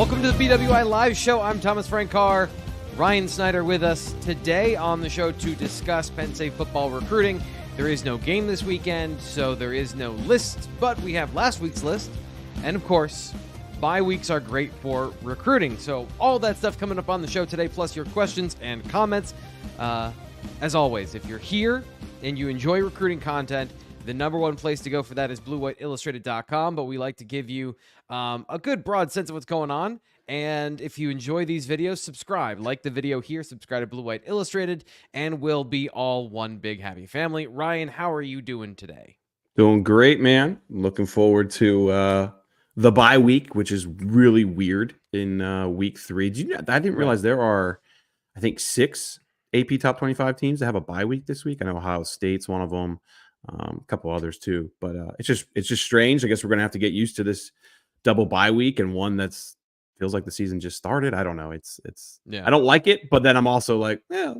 Welcome to the BWI Live Show. I'm Thomas Frank Carr. Ryan Snyder with us today on the show to discuss Penn State football recruiting. There is no game this weekend, so there is no list, but we have last week's list. And of course, bye weeks are great for recruiting. So all that stuff coming up on the show today, plus your questions and comments. As always, if you're here and you enjoy recruiting content, the number one place to go for that is BlueWhiteIllustrated.com, but we like to give you a good broad sense of what's going on. And if you enjoy these videos, subscribe. Like the video here, subscribe to Blue White Illustrated, and we'll be all one big happy family. Ryan, how are you doing today? Doing great, man. Looking forward to the bye week, which is really weird in week 3. I didn't realize there are, I think, 6 AP Top 25 teams that have a bye week this week. I know Ohio State's one of them. A couple others too, but it's just strange. I guess we're gonna have to get used to this double bye week and one that's feels like the season just started. I don't know. It's yeah. I don't like it, but then I'm also like, yeah.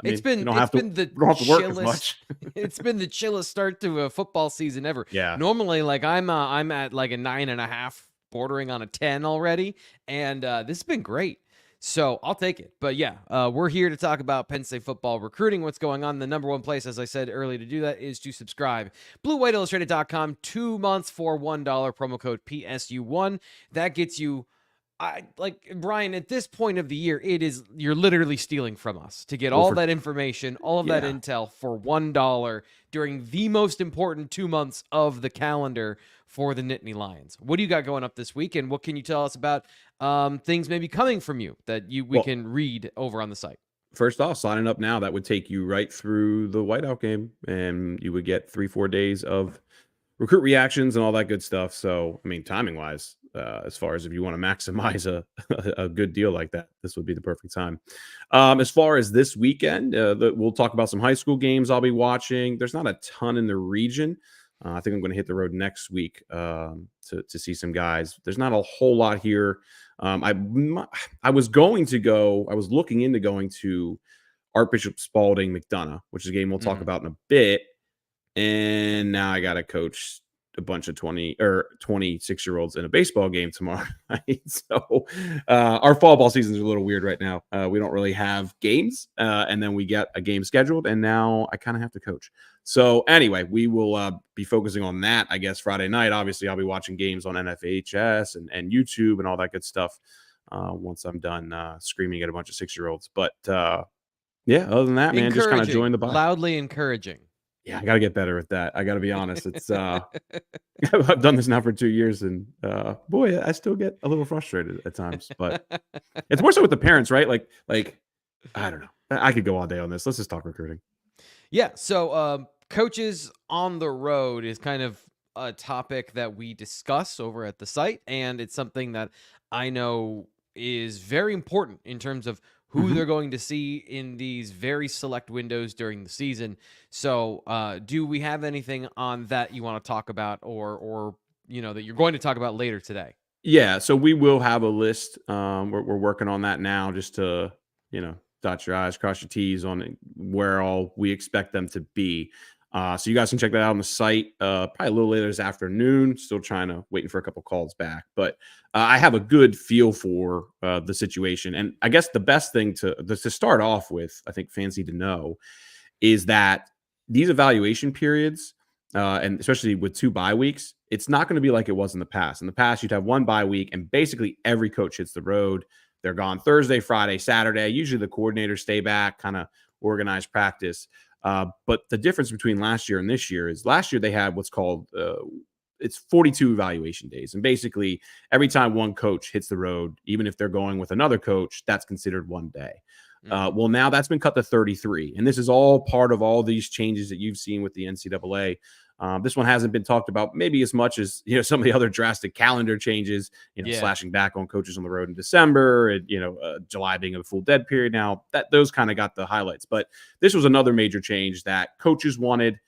It's been the chillest. It's been the chillest start to a football season ever. Yeah. Normally, like I'm at like a 9.5, bordering on a 10 already, and this has been great. So I'll take it. But yeah, we're here to talk about Penn State football recruiting, what's going on. The number one place, as I said earlier, to do that is to subscribe. BlueWhiteIllustrated.com, 2 months for $1, promo code PSU1. That gets you, Brian, at this point of the year, you're literally stealing from us to get all that information, all of that intel for $1 during the most important 2 months of the calendar for the Nittany Lions. What do you got going up this week, and what can you tell us about things maybe coming from you that we can read over on the site? First off, signing up now, that would take you right through the whiteout game, and you would get 3-4 days of recruit reactions and all that good stuff. So, I mean, timing wise, as far as if you want to maximize a good deal like that, this would be the perfect time. As far as this weekend, we'll talk about some high school games I'll be watching. There's not a ton in the region. I think I'm going to hit the road next week to see some guys. There's not a whole lot here. I was looking into going to Archbishop Spalding McDonough, which is a game we'll talk about in a bit. And now I got to coach a bunch of 20 or 26-year-olds in a baseball game tomorrow night. So our fall ball seasons are a little weird right now. We don't really have games, and then we get a game scheduled, and now I kind of have to coach. So anyway, we will be focusing on that, I guess, Friday night. Obviously, I'll be watching games on NFHS and YouTube and all that good stuff once I'm done screaming at a bunch of 6-year-olds. But yeah, other than that, man, just kind of join the bye. Loudly encouraging. Yeah, I got to get better at that. I got to be honest. It's I've done this now for 2 years, and boy, I still get a little frustrated at times. But it's more so with the parents, right? Like I don't know. I could go all day on this. Let's just talk recruiting. Yeah. So coaches on the road is kind of a topic that we discuss over at the site, and it's something that I know is very important in terms of who they're going to see in these very select windows during the season. So do we have anything on that you want to talk about or that you're going to talk about later today? Yeah, so we will have a list. We're working on that now just to, dot your I's, cross your T's on where all we expect them to be. So you guys can check that out on the site probably a little later this afternoon. Still waiting for a couple calls back. But I have a good feel for the situation. And I guess the best thing to start off with, I think fans need to know, is that these evaluation periods, and especially with 2 bye weeks, it's not going to be like it was in the past. In the past, you'd have 1 bye week, and basically every coach hits the road. They're gone Thursday, Friday, Saturday. Usually the coordinators stay back, kind of organize practice. But the difference between last year and this year is last year they had what's called it's 42 evaluation days. And basically every time one coach hits the road, even if they're going with another coach, that's considered 1 day. Well, now that's been cut to 33. And this is all part of all these changes that you've seen with the NCAA. This one hasn't been talked about maybe as much as, some of the other drastic calendar changes, slashing back on coaches on the road in December and, July being a full dead period now. Those kind of got the highlights. But this was another major change that coaches wanted,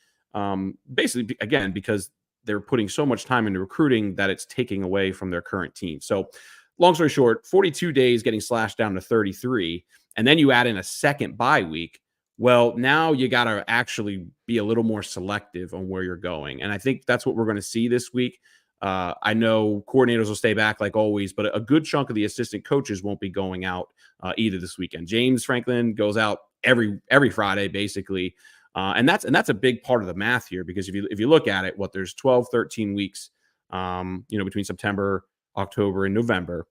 basically, again, because they're putting so much time into recruiting that it's taking away from their current team. So long story short, 42 days getting slashed down to 33. And then you add in a second bye week. Well, now you got to actually be a little more selective on where you're going. And I think that's what we're going to see this week. I know coordinators will stay back like always, but a good chunk of the assistant coaches won't be going out either this weekend. James Franklin goes out every Friday, basically. And that's a big part of the math here, because if you look at it, there's 12, 13 weeks, between September, October, and November.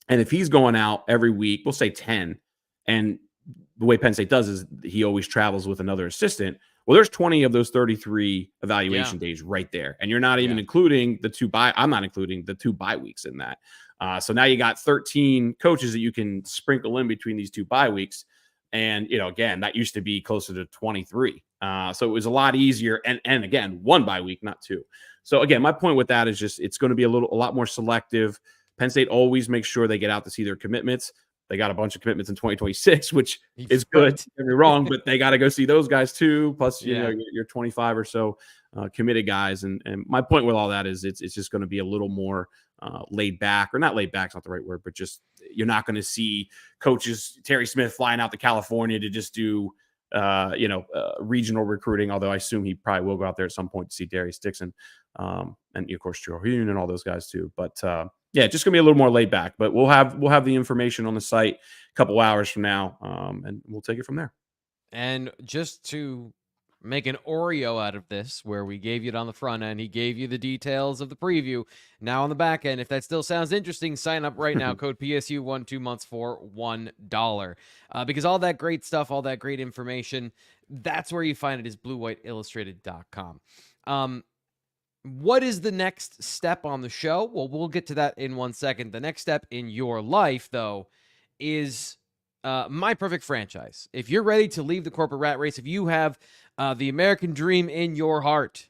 And if he's going out every week, we'll say 10, and the way Penn State does is he always travels with another assistant. Well, there's 20 of those 33 evaluation days right there. And you're not even including I'm not including the 2 bye weeks in that. So now you got 13 coaches that you can sprinkle in between these 2 bye weeks. And, again, that used to be closer to 23. So it was a lot easier. And again, 1 bye week, not 2. So again, my point with that is just, it's going to be a lot more selective. Penn State always makes sure they get out to see their commitments. They got a bunch of commitments in 2026, which is good. Don't get me wrong, but they got to go see those guys too. Plus, your 25 or so committed guys. And my point with all that is it's just going to be a little more laid back, or not laid back, is not the right word, but just, you're not going to see coaches, Terry Smith, flying out to California to just do regional recruiting, although I assume he probably will go out there at some point to see Darius Dixon, and of course Joe Hune and all those guys too. But just gonna be a little more laid back. But we'll have the information on the site a couple hours from now, and we'll take it from there. And just to make an Oreo out of this, where we gave you it on the front end, he gave you the details of the preview. Now on the back end, if that still sounds interesting, sign up right now. Code PSU1 2 months for $1. Because all that great stuff, all that great information, that's where you find it, is bluewhiteillustrated.com. What is the next step on the show? Well, we'll get to that in 1 second. The next step in your life, though, is My Perfect Franchise. If you're ready to leave the corporate rat race, if you have the American dream in your heart,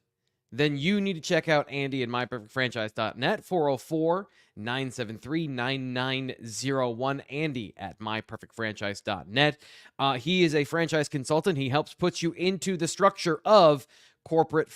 then you need to check out Andy at myperfectfranchise.net, 404-973-9901, Andy at myperfectfranchise.net. He is a franchise consultant. He helps put you into the structure of corporate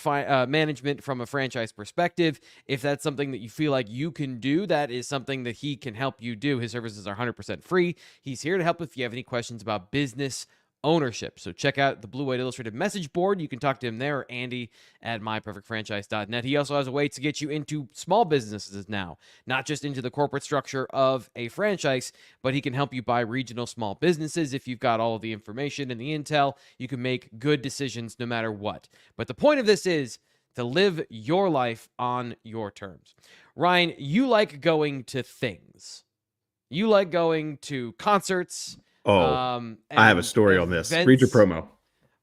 management from a franchise perspective. If that's something that you feel like you can do, that is something that he can help you do. His services are 100% free. He's here to help if you have any questions about business ownership. So check out the Blue White Illustrated message board. You can talk to him there, or Andy at myperfectfranchise.net. He also has a way to get you into small businesses now, not just into the corporate structure of a franchise, but he can help you buy regional small businesses. If you've got all of the information and the intel, you can make good decisions no matter what. But the point of this is to live your life on your terms. Ryan, you like going to things. You like going to concerts. I have a story on this. Read your promo.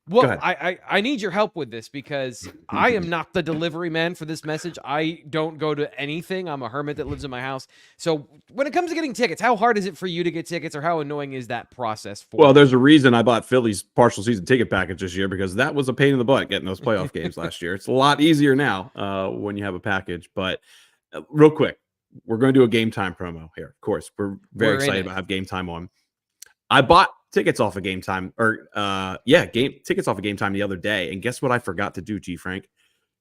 Well, I need your help with this, because I am not the delivery man for this message. I don't go to anything. I'm a hermit that lives in my house. So when it comes to getting tickets, how hard is it for you to get tickets, or how annoying is that process for you? Well, there's a reason I bought Philly's partial season ticket package this year, because that was a pain in the butt getting those playoff games last year. It's a lot easier now when you have a package. But real quick, we're going to do a Game Time promo here. Of course, we're very excited about have Game Time on. I bought tickets off of Game Time, tickets off of Game Time the other day, and guess what I forgot to do, G. Frank?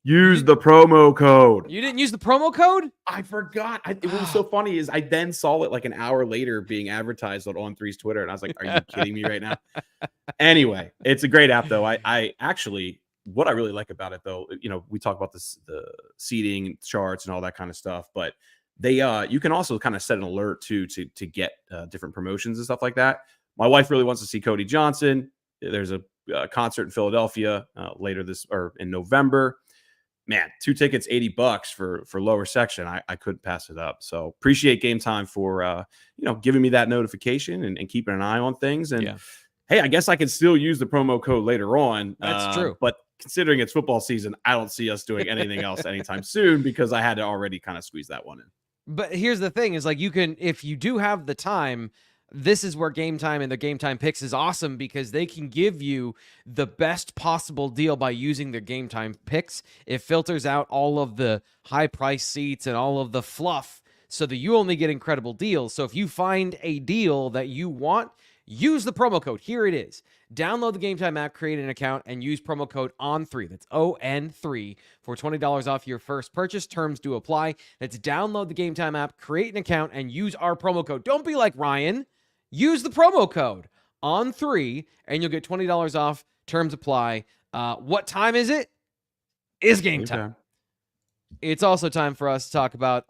Use the promo code. You didn't use the promo code? I forgot. What was so funny is I then saw it like an hour later being advertised on On3's Twitter, and I was like, "Are you kidding me right now?" Anyway, it's a great app, though. I actually, what I really like about it, though, we talk about the seating charts and all that kind of stuff, but they you can also kind of set an alert to get different promotions and stuff like that. My wife really wants to see Cody Johnson. There's a concert in Philadelphia later in November. Man, 2 tickets, $80 for lower section. I couldn't pass it up. So appreciate Game Time for giving me that notification and keeping an eye on things. And hey, I guess I can still use the promo code later on. That's true. But considering it's football season, I don't see us doing anything else anytime soon, because I had to already kind of squeeze that one in. But here's the thing, is like, you can, if you do have the time, this is where Game Time and the Game Time picks is awesome, because they can give you the best possible deal by using their Game Time picks. It filters out all of the high price seats and all of the fluff so that you only get incredible deals. So if you find a deal that you want, use the promo code. Here it is. Download the Game Time app, create an account, and use promo code ON3. That's ON3 for $20 off your first purchase. Terms do apply. That's download the Game Time app, create an account, and use our promo code. Don't be like Ryan. Use the promo code ON3, and you'll get $20 off. Terms apply. What time is it? Is Game Time. It's also time for us to talk about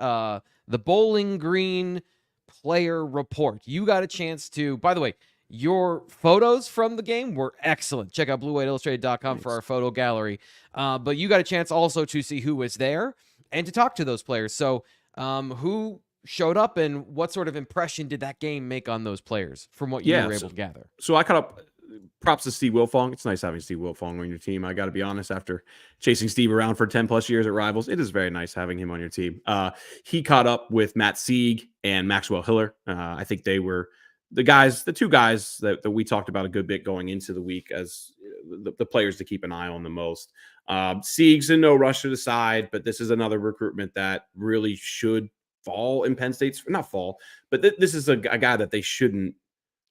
the Bowling Green player report. You got a chance to, by the way, your photos from the game were excellent. Check out bluewhiteillustrated.com for Thanks. our photo gallery. But you got a chance also to see who was there and to talk to those players. So who showed up and what sort of impression did that game make on those players from what you were able to gather? So I caught up. Props to Steve Wilfong. It's nice having Steve Wilfong on your team. I got to be honest, after chasing Steve around for 10 plus years at Rivals, it is very nice having him on your team. He caught up with Matt Sieg and Maxwell Hiller. I think they were the two guys that we talked about a good bit going into the week as the players to keep an eye on the most. Sieg's in no rush to decide, but this is another recruitment that really should fall in Penn State's, not fall, but this is a guy that they shouldn't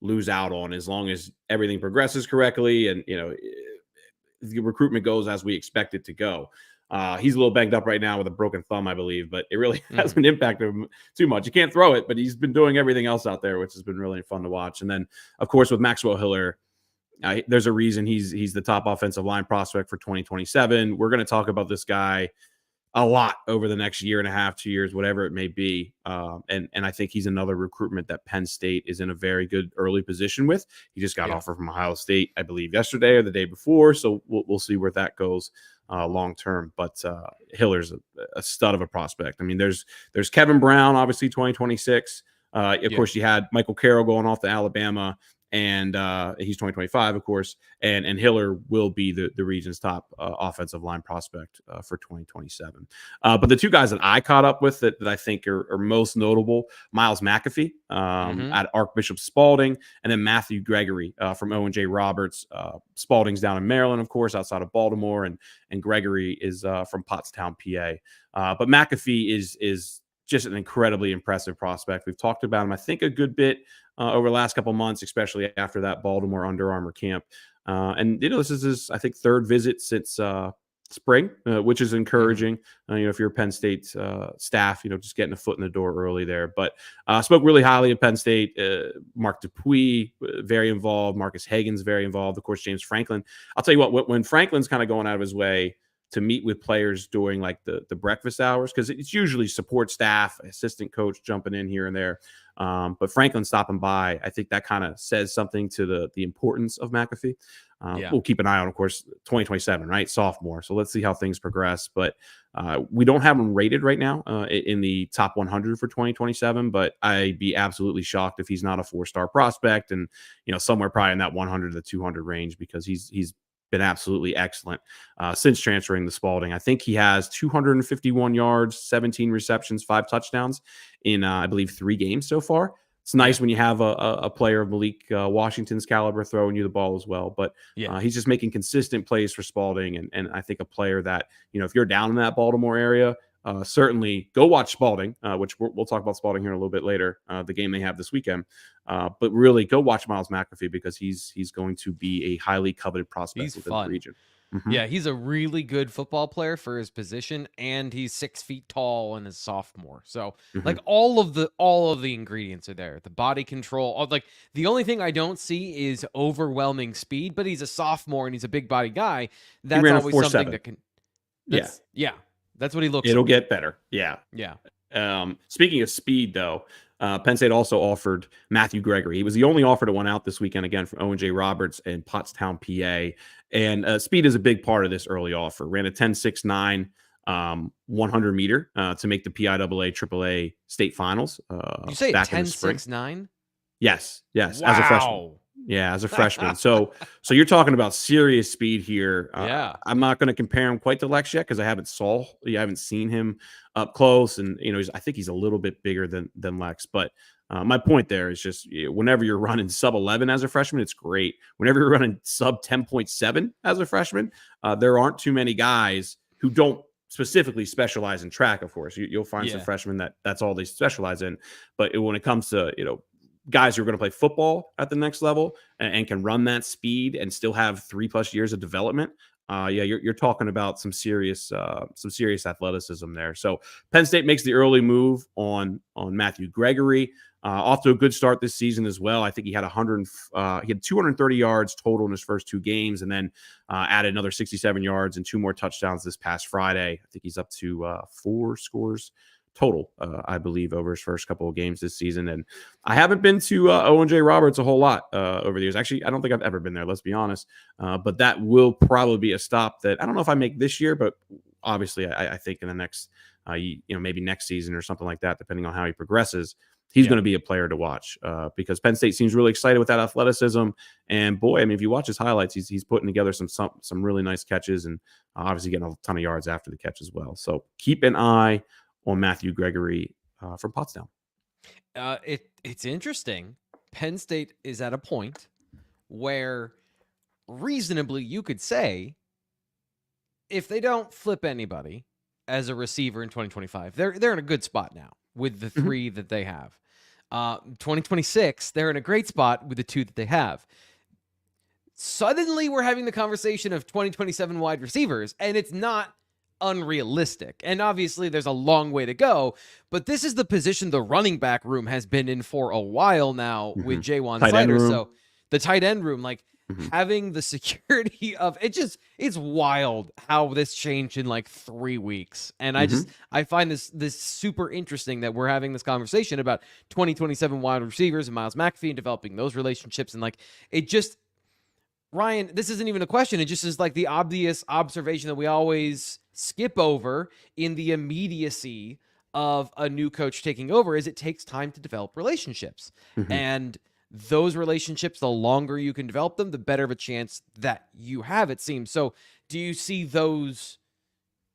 lose out on as long as everything progresses correctly and the recruitment goes as we expect it to go. He's a little banged up right now with a broken thumb, I believe, but it really hasn't impacted him too much. He can't throw it, but he's been doing everything else out there, which has been really fun to watch. And then, of course, with Maxwell Hiller, there's a reason he's the top offensive line prospect for 2027. We're going to talk about this guy a lot over the next year and a half, 2 years, whatever it may be. And I think he's another recruitment that Penn State is in a very good early position with. He just got offered from Ohio State, I believe, yesterday or the day before. So we'll see where that goes long term. But Hiller's a stud of a prospect. I mean, there's Kevin Brown, obviously 2026. Of course, you had Michael Carroll going off to Alabama. And he's 2025, of course, and Hiller will be the region's top offensive line prospect for 2027. But the two guys that I caught up with that I think are most notable, Miles McAfee at Archbishop Spalding, and then Matthew Gregory from O&J Roberts. Spalding's down in Maryland, of course, outside of Baltimore, and Gregory is from Pottstown, PA. But McAfee is just an incredibly impressive prospect. We've talked about him, I think, a good bit over the last couple of months, especially after that Baltimore Under Armour camp. And, this is his, I think, third visit since spring, which is encouraging. If you're a Penn State staff, just getting a foot in the door early there. But spoke really highly of Penn State. Mark Dupuis, very involved. Marcus Hagan's very involved. Of course, James Franklin. I'll tell you what, when Franklin's kind of going out of his way to meet with players during like the breakfast hours, because it's usually support staff, assistant coach jumping in here and there. But Franklin stopping by, I think that kind of says something to the importance of McAfee. We'll keep an eye on, of course, 2027, right? Sophomore. So let's see how things progress. But we don't have him rated right now in the top 100 for 2027. But I'd be absolutely shocked if he's not a 4-star prospect and, somewhere probably in that 100 to 200 range, because he's been absolutely excellent since transferring to Spalding. I think he has 251 yards, 17 receptions, 5 touchdowns in, I believe, 3 games so far. It's nice when you have a player of Malik Washington's caliber throwing you the ball as well. But he's just making consistent plays for Spalding. And I think a player that, if you're down in that Baltimore area, certainly go watch Spalding, which we'll talk about Spalding here a little bit later, the game they have this weekend. But really go watch Miles McAfee, because he's going to be a highly coveted prospect within the region. Yeah, he's a really good football player for his position, and he's 6 feet tall and is sophomore. So like all of the ingredients are there. The body control, like the only thing I don't see is overwhelming speed, but he's a sophomore and he's a big body guy. That's always something that can. That's what he looks. It'll get better. Yeah. Speaking of speed, though, Penn State also offered Matthew Gregory. He was the only offer that went out this weekend, again, from O&J Roberts in Pottstown, PA. And speed is a big part of this early offer. Ran a 10.69 100 meter to make the PIAA AAA state finals. You say 10.69? Yes. Wow. As a freshman. Yeah, as a freshman. So you're talking about serious speed here. I'm not going to compare him quite to Lex yet, because I haven't seen him up close, and I think he's a little bit bigger than Lex. But my point there is just, whenever you're running sub 11 as a freshman, it's great. Whenever you're running sub 10.7 as a freshman, there aren't too many guys who don't specifically specialize in track. Of course, you'll find some freshmen that's all they specialize in. But when it comes to guys who are going to play football at the next level and can run that speed and still have 3+ years of development, you're talking about some serious athleticism there. So Penn State makes the early move on Matthew Gregory. Off to a good start this season as well. I think he had 230 yards total in his first 2 games, and then added another 67 yards and 2 more touchdowns this past Friday. I think he's up to 4 scores total, I believe, over his first couple of games this season. And I haven't been to Owen J. Roberts a whole lot over the years. Actually, I don't think I've ever been there, let's be honest. But that will probably be a stop that I don't know if I make this year, but obviously I think in the next, maybe next season or something like that, depending on how he progresses, he's going to be a player to watch because Penn State seems really excited with that athleticism. And boy, I mean, if you watch his highlights, he's putting together some really nice catches and obviously getting a ton of yards after the catch as well. So keep an eye on Matthew Gregory from Pottstown. It's interesting. Penn State is at a point where reasonably you could say if they don't flip anybody as a receiver in 2025, they're in a good spot now with the 3 that they have. 2026, they're in a great spot with the 2 that they have. Suddenly, we're having the conversation of 2027 wide receivers, and it's not unrealistic. And obviously, there's a long way to go, but this is the position the running back room has been in for a while now with Ryan Snyder. So the tight end room, like having the security of it's wild how this changed in like 3 weeks. And I find this super interesting that we're having this conversation about 2027 wide receivers and Miles McAfee and developing those relationships. And like, Ryan, this isn't even a question. It just is like the obvious observation that we always skip over in the immediacy of a new coach taking over is it takes time to develop relationships. And those relationships, the longer you can develop them, the better of a chance that you have, it seems. So do you see those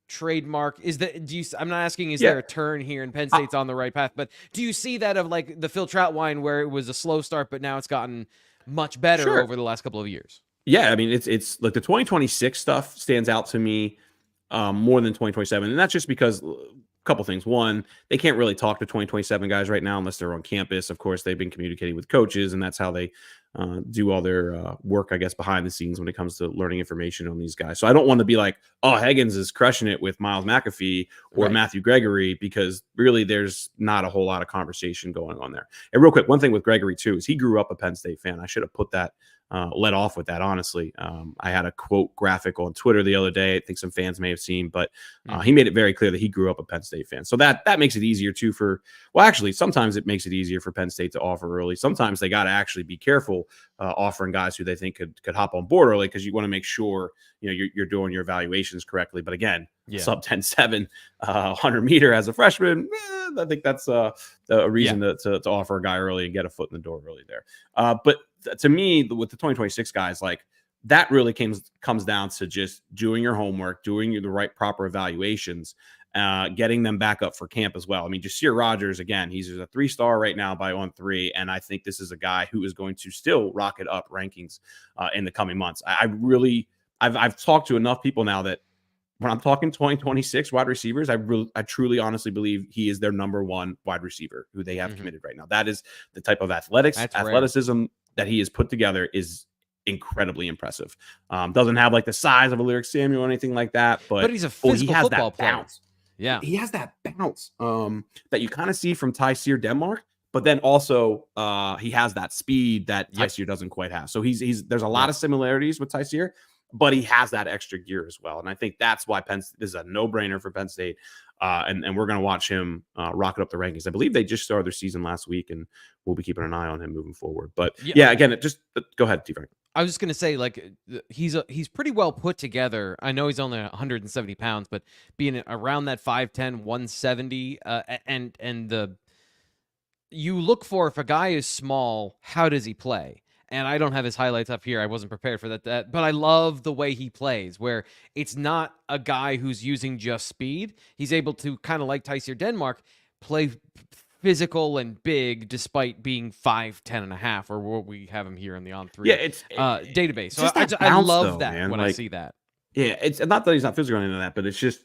trademark? I'm not asking, is there a turn here and Penn State's on the right path, but do you see that of like the Phil Troutwine where it was a slow start, but now it's gotten much better over the last couple of years? Yeah, I mean, it's like the 2026 stuff stands out to me more than 2027. And that's just because a couple things. One, they can't really talk to 2027 guys right now unless they're on campus. Of course, they've been communicating with coaches, and that's how they do all their work, I guess, behind the scenes when it comes to learning information on these guys. So I don't want to be like, oh, Higgins is crushing it with Miles McAfee or Matthew Gregory, because really there's not a whole lot of conversation going on there. And real quick, one thing with Gregory too is he grew up a Penn State fan. I should have put that let off with that, honestly. I had a quote graphic on Twitter the other day. I think some fans may have seen, but he made it very clear that he grew up a Penn State fan. So that makes it easier too actually, sometimes it makes it easier for Penn State to offer early. Sometimes they got to actually be careful offering guys who they think could hop on board early, because you want to make sure you're doing your evaluations correctly. But again, sub 10.7 100 meter as a freshman, I think that's a reason to offer a guy early and get a foot in the door early there. But to me, with the 2026 guys, like that really comes down to just doing your homework, doing the right proper evaluations, getting them back up for camp as well. I mean, Jasir Rogers, again, he's a 3-star right now by On3, and I think this is a guy who is going to still rocket up rankings in the coming months. I've talked to enough people now that when I'm talking 2026 wide receivers, I truly honestly believe he is their number 1 wide receiver who they have committed right now. That is the type of athleticism that he has put together is incredibly impressive. Doesn't have like the size of a Lyric Samuel or anything like that, but he's a physical football player. Bounce. Yeah, he has that bounce that you kind of see from Tyseer Denmark, but then also he has that speed that Tyseer doesn't quite have. So there's a lot of similarities with Tyseer, but he has that extra gear as well. And I think that's why this is a no-brainer for Penn State. And we're going to watch him rocket up the rankings. I believe they just started their season last week, and we'll be keeping an eye on him moving forward. But again, go ahead, T-Frank. I was just going to say, like, he's pretty well put together. I know he's only 170 pounds, but being around that 5'10", 170, and you look for, if a guy is small, how does he play? And I don't have his highlights up here. I wasn't prepared for that. But I love the way he plays, where it's not a guy who's using just speed. He's able to, kind of like Tyseer Denmark, play physical and big despite being 5'10.5", or what we have him here in the On3 database. So I love that, man. When I see that. Yeah, it's not that he's not physical into that, but it's just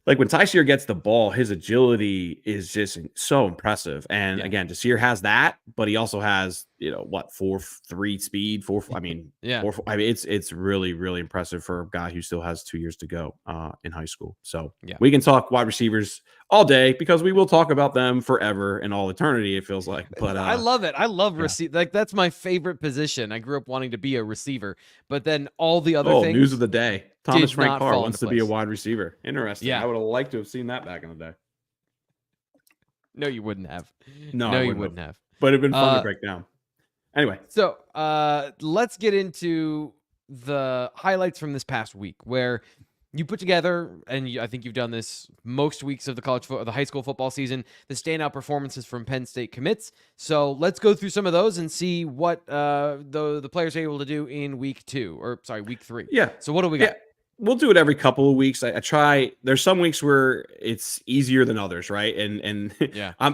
like when Tyseer gets the ball, his agility is just so impressive. And again, Jasir has that, but he also has 4.3 speed. It's really, really impressive for a guy who still has 2 years to go in high school. So we can talk wide receivers all day, because we will talk about them forever and all eternity, it feels like. But I love it. I love yeah. receive. Like, that's my favorite position. I grew up wanting to be a receiver, but then all the other Oh, news things of the day. Thomas did Frank not Carr fall wants into to be a place. wide receiver. Interesting. Yeah. I would have liked to have seen that back in the day. No, you wouldn't have. No, No, I you wouldn't wouldn't have. but it'd been fun to break down. Anyway, So let's get into the highlights from this past week, where you put together, and I think you've done this most weeks of the high school football season, the standout performances from Penn State commits. So let's go through some of those and see what the players are able to do in week 3. yeah. So what do we got? Yeah. We'll do it every couple of weeks. I try. There's some weeks where it's easier than others, right? And Yeah. I'm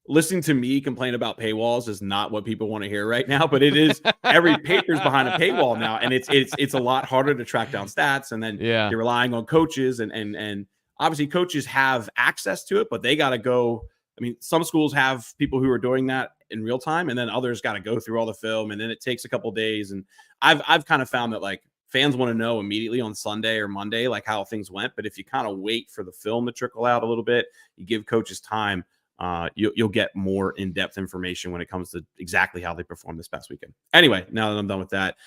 listening to me complain about paywalls is not what people want to hear right now, but it is. Every paper's behind a paywall now, and it's a lot harder to track down stats, and then Yeah. you're relying on coaches, and obviously coaches have access to it, but they got to go. I mean, some schools have people who are doing that in real time, and then others got to go through all the film, and then it takes a couple of days. And I've kind of found that, like, fans want to know immediately on Sunday or Monday, like, how things went. But if you kind of wait for the film to trickle out a little bit, you give coaches time, you'll get more in-depth information when it comes to exactly how they performed this past weekend. Anyway, now that I'm done with that,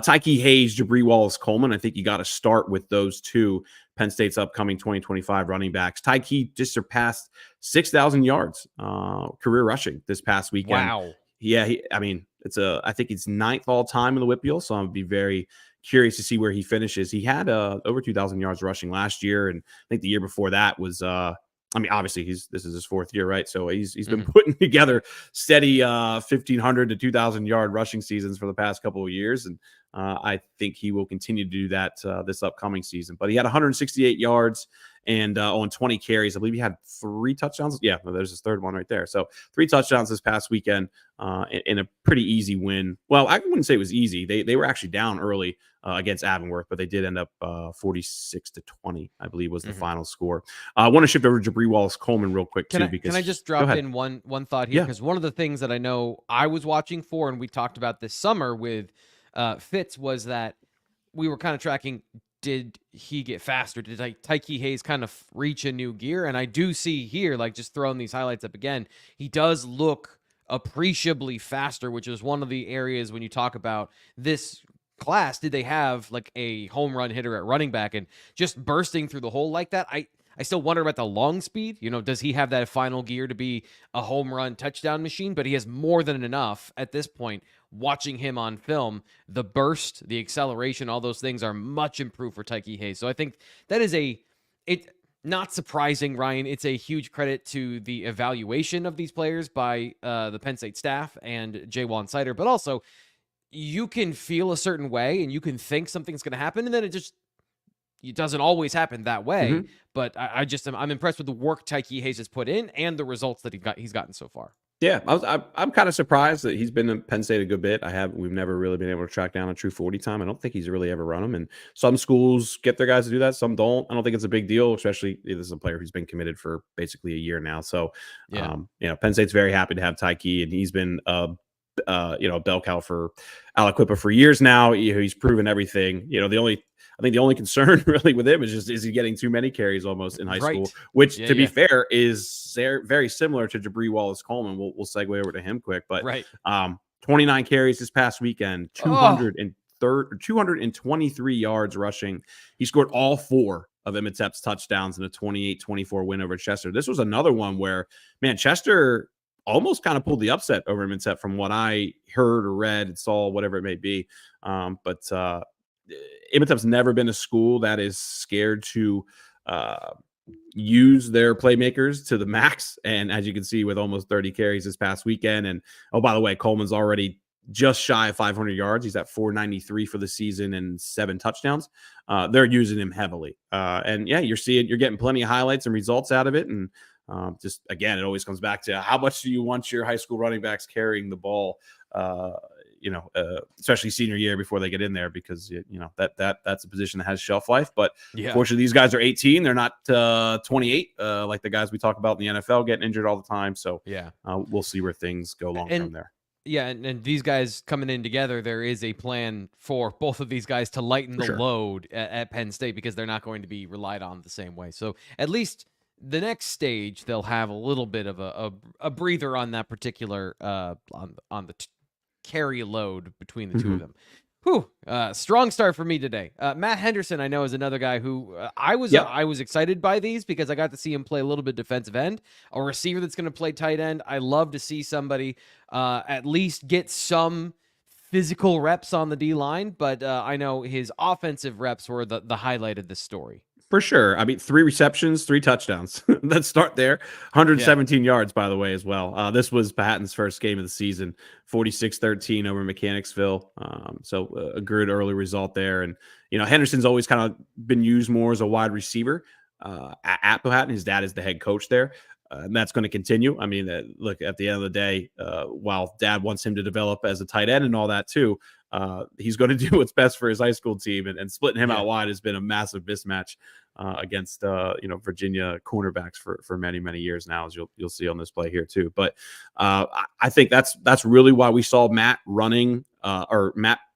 Tyke Hayes, Jabri Wallace-Coleman, I think you got to start with those two Penn State's upcoming 2025 running backs. Tyke just surpassed 6,000 yards career rushing this past weekend. Wow. Yeah, I think it's 9th all time in the Whippeal, so I'm be very curious to see where he finishes. He had over 2,000 yards rushing last year, and I think the year before that was obviously this is his 4th year, right? So he's been putting together steady 1,500 to 2,000 yard rushing seasons for the past couple of years, and I think he will continue to do that this upcoming season. But he had 168 yards and on 20 carries. I believe he had 3 touchdowns. Yeah, there's his 3rd one right there. So 3 touchdowns this past weekend in a pretty easy win. Well, I wouldn't say it was easy. They were actually down early against Avonworth, but they did end up 46-20, I believe, was the final score. I want to shift over to Jabri Wallace-Coleman real quick, too. Can I just drop in one thought here? Because one of the things that I know I was watching for, and we talked about this summer with Fitz, was that we were kind of tracking, did he get faster? Did Tyke Hayes kind of reach a new gear? And I do see here, like, just throwing these highlights up again, he does look appreciably faster, which is one of the areas when you talk about this class, did they have like a home run hitter at running back, and just bursting through the hole like that. I still wonder about the long speed. Does he have that final gear to be a home run touchdown machine? But he has more than enough at this point. Watching him on film, the burst, the acceleration, all those things are much improved for Tyke Hayes. So I think that is not surprising, Ryan. It's a huge credit to the evaluation of these players by the Penn State staff and Ryan Snyder, but also you can feel a certain way and you can think something's going to happen, and then it doesn't always happen that way. But I'm impressed with the work Tyke Hayes has put in and the results that he's gotten so far. Yeah, I'm kind of surprised that he's been in Penn State a good bit. We've never really been able to track down a true 40 time. I don't think he's really ever run them. And some schools get their guys to do that, some don't. I don't think it's a big deal, especially this is a player who's been committed for basically a year now. So, Penn State's very happy to have Tyke, and he's been a bell cow for Aliquippa for years now. He's proven everything. I think the only concern really with him is he getting too many carries almost in high school, which to be fair is very similar to Jabri Wallace-Coleman. We'll segue over to him quick, but 29 carries this past weekend, 223 yards rushing. He scored all 4 of Imhotep's touchdowns in a 28-24 win over Chester. This was another one where, man, Chester almost kind of pulled the upset over Imhotep from what I heard or read and saw, whatever it may be. But Imhotep's never been a school that is scared to use their playmakers to the max. And as you can see, with almost 30 carries this past weekend. And, oh, by the way, Coleman's already just shy of 500 yards. He's at 493 for the season and 7 touchdowns. They're using him heavily. You're getting plenty of highlights and results out of it. And just, again, it always comes back to how much do you want your high school running backs carrying the ball, especially senior year before they get in there, because that's a position that has shelf life. But fortunately, these guys are 18; they're not 28 like the guys we talk about in the NFL getting injured all the time. So we'll see where things go long term there. Yeah, and these guys coming in together, there is a plan for both of these guys to lighten the load at Penn State, because they're not going to be relied on the same way. So at least the next stage, they'll have a little bit of a breather on that particular on the carry load between the two of them. Whew, strong start for me today. Matt Henderson, I know, is another guy who I was excited by these because I got to see him play a little bit defensive end, a receiver that's going to play tight end. I love to see somebody at least get some physical reps on the D line, but I know his offensive reps were the highlight of this story. For sure. I mean, 3 receptions, 3 touchdowns. Let's start there. 117 yards, by the way, as well. This was Patton's first game of the season, 46-13 over Mechanicsville. So a good early result there. And, Henderson's always kind of been used more as a wide receiver at Powhatan. His dad is the head coach there. And that's going to continue. I mean, look, at the end of the day, while dad wants him to develop as a tight end and all that too, he's going to do what's best for his high school team, and splitting him out wide has been a massive mismatch against Virginia cornerbacks for many, many years now, as you'll see on this play here too. But I think that's really why we saw Matt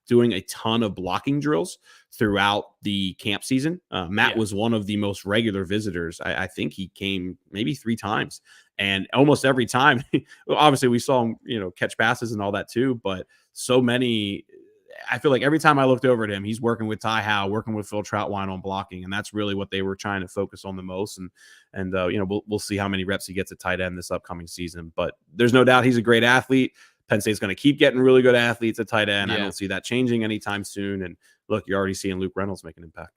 doing a ton of blocking drills throughout the camp season. Matt was one of the most regular visitors. I think he came maybe 3 times, and almost every time, obviously we saw him, catch passes and all that too, but so many. I feel like every time I looked over at him, he's working with Ty Howe, working with Phil Troutwine on blocking, and that's really what they were trying to focus on the most. And we'll see how many reps he gets at tight end this upcoming season. But there's no doubt he's a great athlete. Penn State's going to keep getting really good athletes at tight end. I don't see that changing anytime soon. And look, you're already seeing Luke Reynolds make an impact.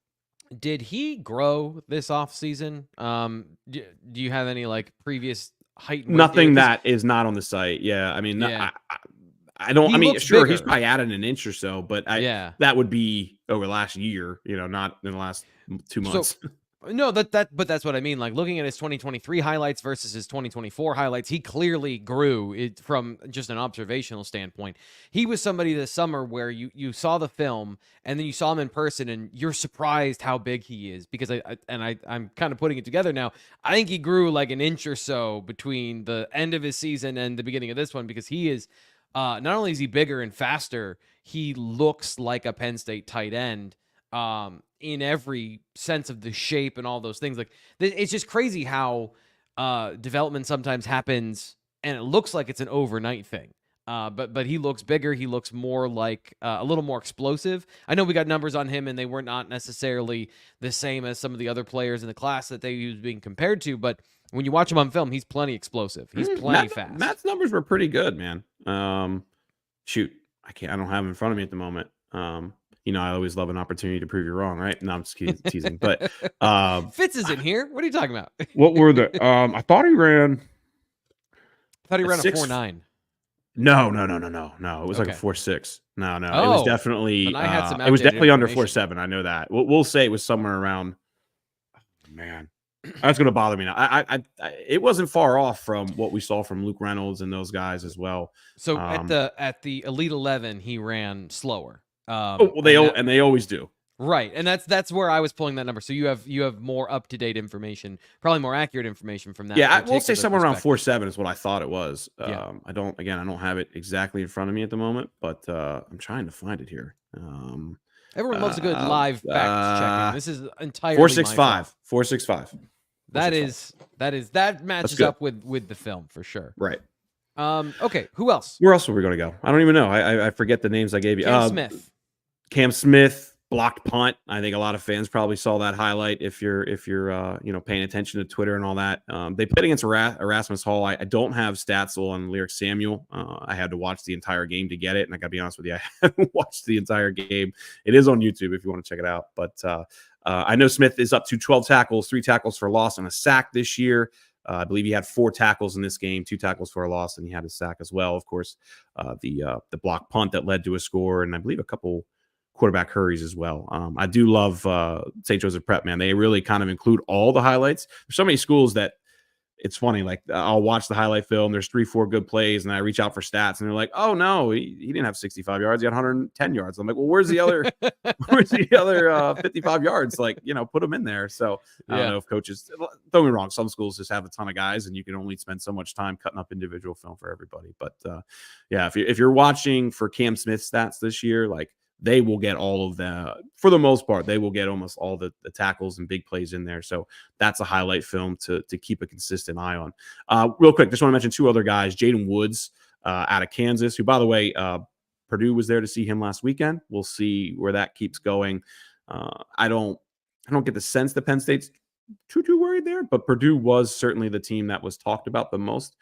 Did he grow this offseason? Do you have any previous height? Nothing that is not on the site. Yeah, I mean, I don't. Sure, he's probably added an inch or so, but that would be over last year. Not in the last 2 months. So, no, but that's what I mean. Like, looking at his 2023 highlights versus his 2024 highlights, he clearly grew it from just an observational standpoint. He was somebody this summer where you saw the film and then you saw him in person and you're surprised how big he is, because I'm kind of putting it together now. I think he grew like an inch or so between the end of his season and the beginning of this one, because he is not only is he bigger and faster, he looks like a Penn State tight end. In every sense of the shape and all those things. Like, it's just crazy how development sometimes happens and it looks like it's an overnight thing. But he looks bigger. He looks more like a little more explosive. I know we got numbers on him and they were not necessarily the same as some of the other players in the class that he was being compared to, but when you watch him on film, he's plenty explosive. He's plenty fast. Matt's numbers were pretty good, man. Shoot, I don't have him in front of me at the moment. I always love an opportunity to prove you wrong, right? No, I'm just teasing. But Fitz is in here. What are you talking about? What were the? I thought he ran. A 4.9. No. It was like a 4.6. No. Oh, it was definitely. It was definitely under 4.7. I know that. We'll say it was somewhere around. Man, that's going to bother me now. It wasn't far off from what we saw from Luke Reynolds and those guys as well. So at the Elite 11, he ran slower. They always do. Right. And that's where I was pulling that number. So you have more up-to-date information, probably more accurate information from that. Yeah, we'll say somewhere around 4.7 is what I thought it was. I don't have it exactly in front of me at the moment, but I'm trying to find it here. Everyone loves a good live fact checking. This is entirely 4.65. 4.65. That matches up with the film for sure. Right. Okay, who else? Where else were we going to go? I don't even know. I forget the names I gave you. Cam Smith blocked punt. I think a lot of fans probably saw that highlight if you're paying attention to Twitter and all that. They played against Erasmus Hall. I don't have stats on Lyric Samuel. I had to watch the entire game to get it, and I got to be honest with you, I haven't watched the entire game. It is on YouTube if you want to check it out. But I know Smith is up to 12 tackles, 3 tackles for loss, and a sack this year. I believe he had 4 tackles in this game, 2 tackles for a loss, and he had a sack as well. Of course, the block punt that led to a score, and I believe a couple quarterback hurries as well. I do love St. Joseph Prep, man. They really kind of include all the highlights. There's so many schools that it's funny. Like, I'll watch the highlight film. There's 3-4 good plays, and I reach out for stats, and they're like, "Oh no, he didn't have 65 yards. He had 110 yards." I'm like, "Well, where's the other? Where's the other 55 yards? Like, put them in there." So I don't know if coaches. Don't get me wrong. Some schools just have a ton of guys, and you can only spend so much time cutting up individual film for everybody. But if you're watching for Cam Smith stats this year, like, they will get all of for the most part, they will get almost all the tackles and big plays in there. So that's a highlight film to keep a consistent eye on. Real quick, just want to mention 2 other guys, Jaden Woods out of Kansas, who, by the way, Purdue was there to see him last weekend. We'll see where that keeps going. I don't get the sense that Penn State's too worried there, but Purdue was certainly the team that was talked about the most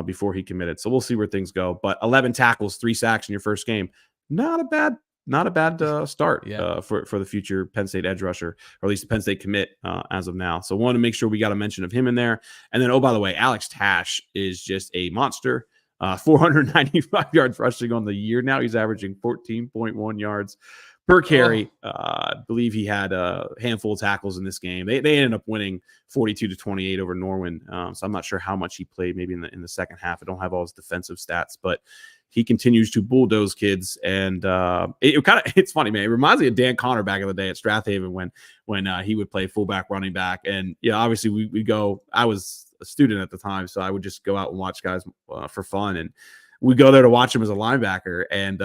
before he committed. So we'll see where things go. But 11 tackles, 3 sacks in your first game, not a bad start for the future Penn State edge rusher, or at least the Penn State commit as of now. So wanted to make sure we got a mention of him in there. And then, oh, by the way, Alex Tash is just a monster. 495 yards rushing on the year now. He's averaging 14.1 yards per carry. I believe he had a handful of tackles in this game. They ended up winning 42-28 over Norwin. So I'm not sure how much he played maybe in the second half. I don't have all his defensive stats, but he continues to bulldoze kids. And it's funny, man. It reminds me of Dan Connor back in the day at Strathaven when he would play fullback, running back. And obviously we go, I was a student at the time, so I would just go out and watch guys for fun. And we go there to watch him as a linebacker. And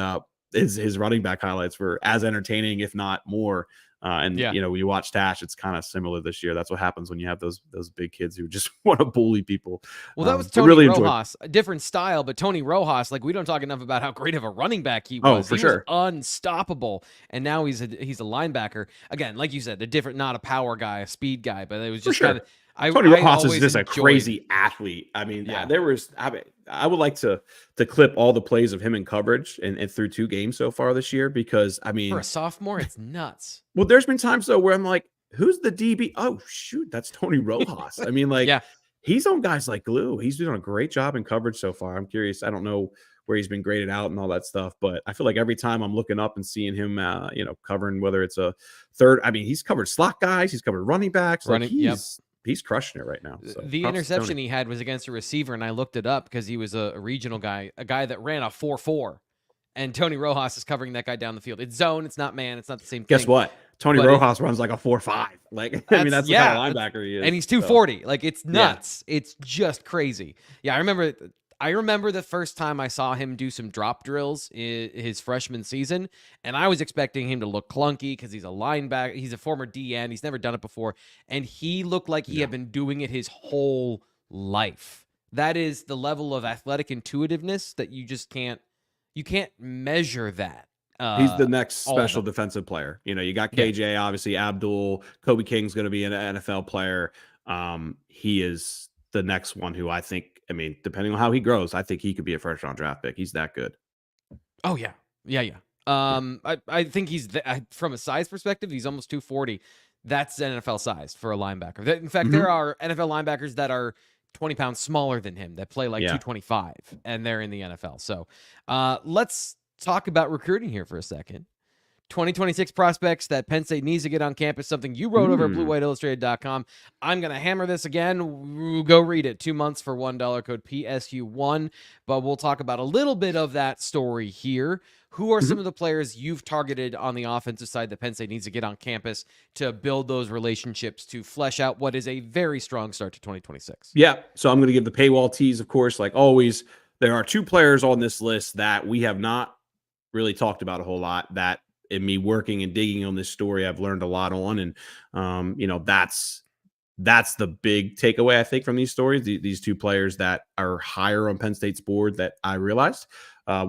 his running back highlights were as entertaining, if not more. When you watch Tash, it's kind of similar this year. That's what happens when you have those big kids who just want to bully people. Well, that was Tony Rojas, a different style, but Tony Rojas, like, we don't talk enough about how great of a running back he was. For sure, was unstoppable, and now he's a linebacker again. Like you said, a different, not a power guy, a speed guy, but it was just kind of. Tony Rojas is just a crazy athlete. I mean, I would like to clip all the plays of him in coverage and through 2 games so far this year, because I mean, for a sophomore, it's nuts. Well, there's been times though where I'm like, who's the DB? Oh shoot, that's Tony Rojas. I mean, like, he's on guys like glue. He's doing a great job in coverage so far. I'm curious. I don't know where he's been graded out and all that stuff, but I feel like every time I'm looking up and seeing him, covering, whether it's a third, I mean, he's covered slot guys, he's covered running backs. He's crushing it right now. So the interception he had was against a receiver, and I looked it up because he was a regional guy, a guy that ran a 4.4, and Tony Rojas is covering that guy down the field. It's zone, it's not man, it's not the same thing. Guess what? Tony Rojas runs like a 4.5. Like, I mean, that's the kind of linebacker he is. And he's 240. So. Like, it's nuts. Yeah. It's just crazy. Yeah, I remember the first time I saw him do some drop drills in his freshman season, and I was expecting him to look clunky because he's a linebacker. He's a former DN. He's never done it before, and he looked like he had been doing it his whole life. That is the level of athletic intuitiveness that you just can't measure that. He's the next special defensive player. You got KJ, obviously Abdul, Kobe King's going to be an NFL player. He is the next one who I think, I mean, depending on how he grows, I think he could be a first-round draft pick. He's that good. Oh, yeah. I think he's, from a size perspective, he's almost 240. That's NFL size for a linebacker. In fact, there are NFL linebackers that are 20 pounds smaller than him that play like 225, and they're in the NFL. So let's talk about recruiting here for a second. 2026 prospects that Penn State needs to get on campus, something you wrote over at BlueWhiteIllustrated.com. I'm going to hammer this again. Go read it. 2 months for $1, code PSU1. But we'll talk about a little bit of that story here. Who are some of the players you've targeted on the offensive side that Penn State needs to get on campus to build those relationships to flesh out what is a very strong start to 2026? Yeah, so I'm going to give the paywall tease, of course, like always. There are 2 players on this list that we have not really talked about a whole lot, that in me working and digging on this story, I've learned a lot on. And, that's the big takeaway, I think, from these stories. These 2 players that are higher on Penn State's board that I realized. But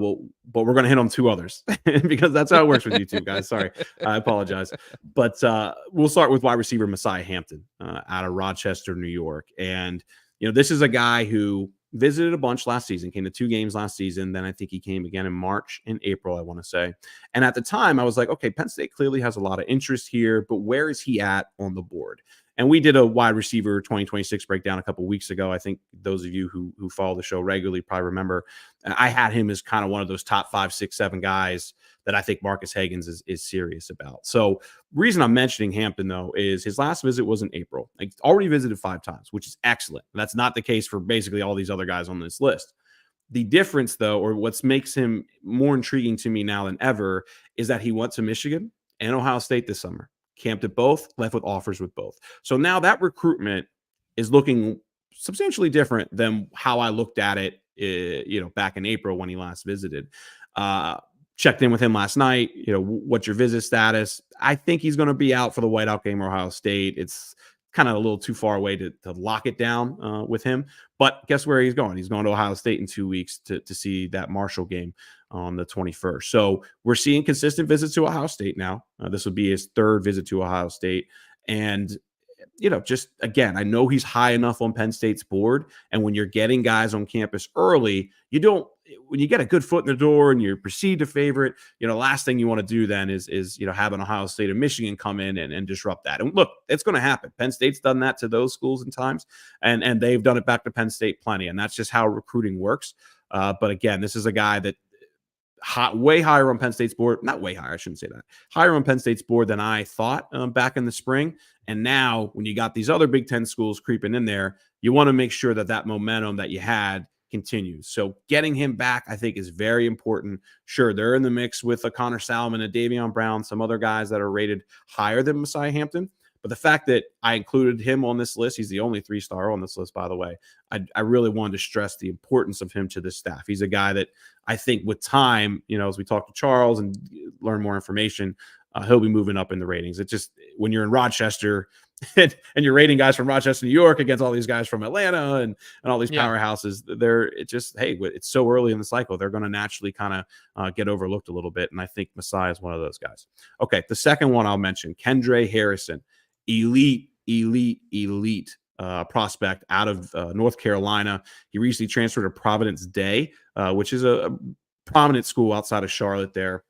we're going to hit on 2 others because that's how it works with you 2 guys. Sorry, I apologize. But we'll start with wide receiver Messiah Hampton out of Rochester, New York. And, this is a guy who visited a bunch last season, came to 2 games last season. Then I think he came again in March and April, I want to say. And at the time, I was like, okay, Penn State clearly has a lot of interest here, but where is he at on the board? And we did a wide receiver 2026 breakdown a couple of weeks ago. I think those of you who follow the show regularly probably remember. I had him as kind of one of those top 5, 6, 7 guys that I think Marcus Hagans is serious about. So reason I'm mentioning Hampton, though, is his last visit was in April. He's already visited 5 times, which is excellent. That's not the case for basically all these other guys on this list. The difference, though, or what makes him more intriguing to me now than ever, is that he went to Michigan and Ohio State this summer. Camped at both, left with offers with both. So now that recruitment is looking substantially different than how I looked at it, back in April when he last visited. checked in with him last night. What's your visit status? I think he's going to be out for the whiteout game, Ohio State. It's kind of a little too far away to lock it down with him. But guess where he's going? He's going to Ohio State in 2 weeks to see that Marshall game on the 21st. So we're seeing consistent visits to Ohio State now. This would be his third visit to Ohio State. And, just again, I know he's high enough on Penn State's board. And when you're getting guys on campus early, when you get a good foot in the door and you're perceived a favorite, last thing you want to do then is have an Ohio State or Michigan come in and disrupt that. And look, it's going to happen. Penn State's done that to those schools in times, and they've done it back to Penn State plenty. And that's just how recruiting works. But again, this is a guy that way higher on Penn State's board. Not way higher, I shouldn't say that. Higher on Penn State's board than I thought back in the spring. And now when you got these other Big Ten schools creeping in there, you want to make sure that momentum that you had continues. So getting him back, I think, is very important. Sure, they're in the mix with a Connor Salmon, a Davion Brown, some other guys that are rated higher than Messiah Hampton. But the fact that I included him on this list, he's the only 3-star on this list, by the way, I really wanted to stress the importance of him to this staff. He's a guy that I think with time, as we talk to Charles and learn more information, he'll be moving up in the ratings. It just, when you're in Rochester and you're rating guys from Rochester, New York against all these guys from Atlanta and all these powerhouses, it's so early in the cycle, they're going to naturally kind of get overlooked a little bit. And I think Messiah is one of those guys. Okay, the second one I'll mention, Kendra Harrison. Elite prospect out of North Carolina. He recently transferred to Providence Day, which is a prominent school outside of Charlotte there.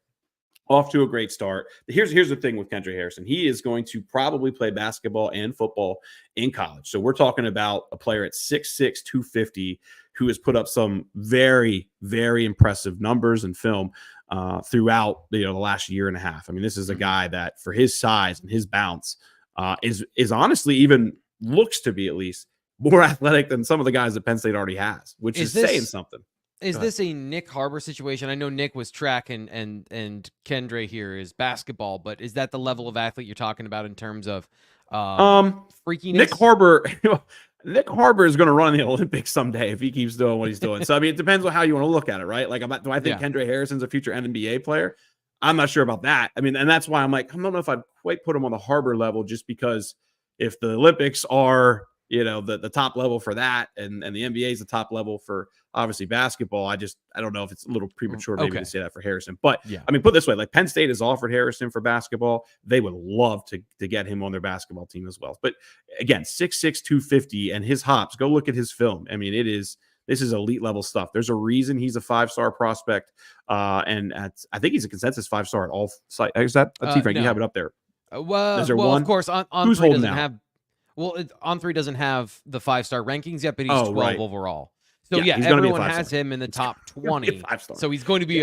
Off to a great start. Here's the thing with Kendra Harrison. He is going to probably play basketball and football in college. So we're talking about a player at 6'6", 250, who has put up some very, very impressive numbers and film throughout the last year and a half. I mean, this is a guy that, for his size and his bounce, is honestly, even looks to be at least more athletic than some of the guys that Penn State already has, which is saying something. Is this a Nick Harbor situation? I know Nick was track and Kendra here is basketball, but is that the level of athlete you're talking about in terms of freakiness? Nick Harbor is going to run in the Olympics someday if he keeps doing what he's doing. So, I mean, it depends on how you want to look at it, right? Like, do I think Kendra Harrison's a future NBA player? I'm not sure about that. I mean, and that's why I'm like, I don't know if I'd quite put him on the Harbor level, just because if the Olympics are, the top level for that, and the NBA is the top level for obviously basketball, I don't know if it's a little premature maybe to say that for Harrison. But I mean, put it this way, like Penn State has offered Harrison for basketball. They would love to get him on their basketball team as well. But again, 6'6", 250, and his hops, go look at his film. I mean, this is elite level stuff. There's a reason he's a 5-star prospect. And I think he's a consensus 5-star at all sites. Is that T-Frank? No. You have it up there. Is there one? Of course, on Who's 3 holding doesn't out? have. Well, On 3 doesn't have the 5-star rankings yet, but he's 12 overall. So everyone has him in the top 20. So he's going to be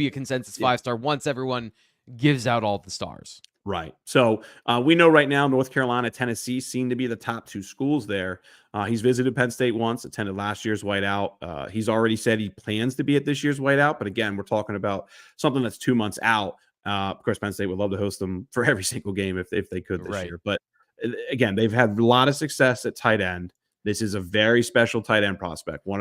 a consensus 5-star once everyone gives out all the stars. Right. So we know right now North Carolina, Tennessee seem to be the top 2 schools there. He's visited Penn State once, attended last year's whiteout. He's already said he plans to be at this year's whiteout. But again, we're talking about something that's 2 months out. Of course, Penn State would love to host them for every single game if they could this year. But again, they've had a lot of success at tight end. This is a very special tight end prospect. When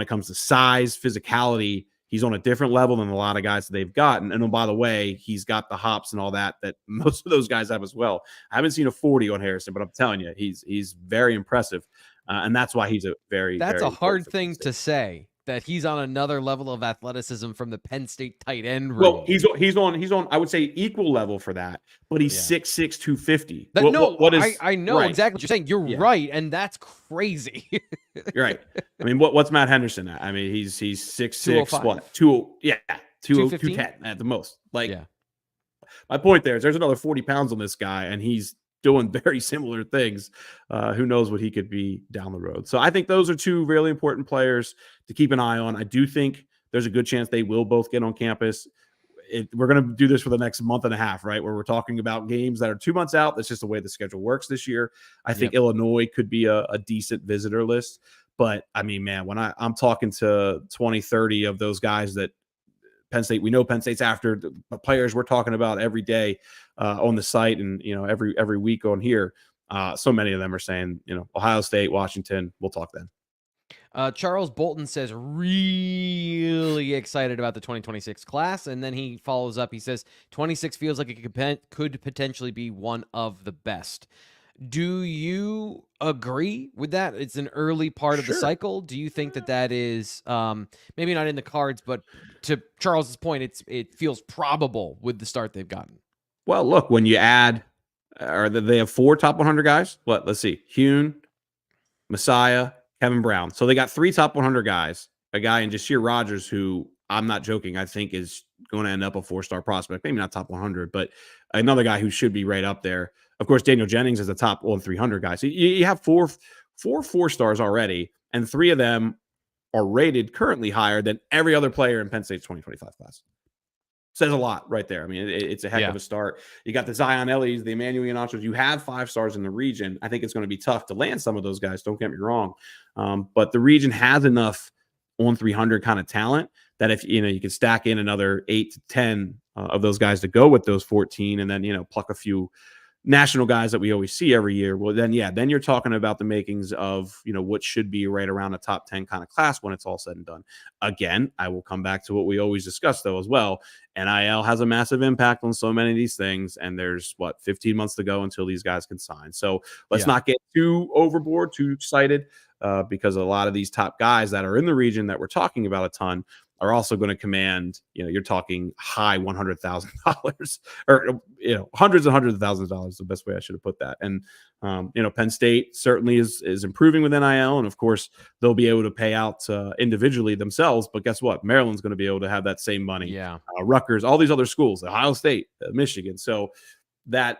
it comes to size, physicality, he's on a different level than a lot of guys that they've gotten. And by the way, he's got the hops and all that most of those guys have as well. I haven't seen a 40 on Harrison, but I'm telling you, he's very impressive. And that's why he's that's a hard thing to say, that he's on another level of athleticism from the Penn State tight end room. Well, he's on I would say equal level for that, but he's 6'6", 250. I know exactly what you're saying. You're right, and that's crazy. You're right. I mean, what's Matt Henderson at? I mean, he's 6'6", what? 210 at the most. My point there is there's another 40 pounds on this guy, and he's doing very similar things. Who knows what he could be down the road. So I think those are 2 really important players to keep an eye on. I do think there's a good chance they will both get on campus. We're going to do this for the next month and a half, right? Where we're talking about games that are 2 months out. That's just the way the schedule works this year. I think Illinois could be a decent visitor list. But I mean, man, when I'm talking to 20, 30 of those guys that Penn State, we know Penn State's after, the players we're talking about every day on the site and, every week on here. So many of them are saying, Ohio State, Washington, we'll talk then. Charles Bolton says really excited about the 2026 class, and then he follows up. He says 26 feels like it could potentially be one of the best. Do you agree with that? It's an early part of the Sure. cycle. Do you think that is maybe not in the cards, but to Charles's point, it feels probable with the start they've gotten? Well, look, when you add, they have 4 top 100 guys. Let's see. Hune, Messiah, Kevin Brown. So they got 3 top 100 guys. A guy in Jasir Rogers, who I'm not joking, I think is going to end up a 4-star prospect. Maybe not top 100, but another guy who should be right up there. Of course, Daniel Jennings is a top 300 guy. So you have four 4-stars already, and 3 of them are rated currently higher than every other player in Penn State's 2025 class. Says a lot right there. I mean, it's a heck of a start. You got the Zion Elliots, the Emmanuel Ianachos. You have 5 stars in the region. I think it's going to be tough to land some of those guys. Don't get me wrong. But the region has enough on 300 kind of talent that if, you can stack in another 8 to 10 of those guys to go with those 14 and then, pluck a few national guys that we always see every year. Well, then you're talking about the makings of, what should be right around a top 10 kind of class when it's all said and done. Again, I will come back to what we always discuss though as well. NIL has a massive impact on so many of these things, and there's 15 months to go until these guys can sign. So let's not get too overboard, too excited, because a lot of these top guys that are in the region that we're talking about a ton are also going to command, you're talking high $100,000 or, hundreds and hundreds of thousands of dollars, the best way I should have put that. And, Penn State certainly is improving with NIL. And of course they'll be able to pay out individually themselves, but guess what? Maryland's going to be able to have that same money. Yeah. Rutgers, all these other schools, Ohio State, Michigan. So that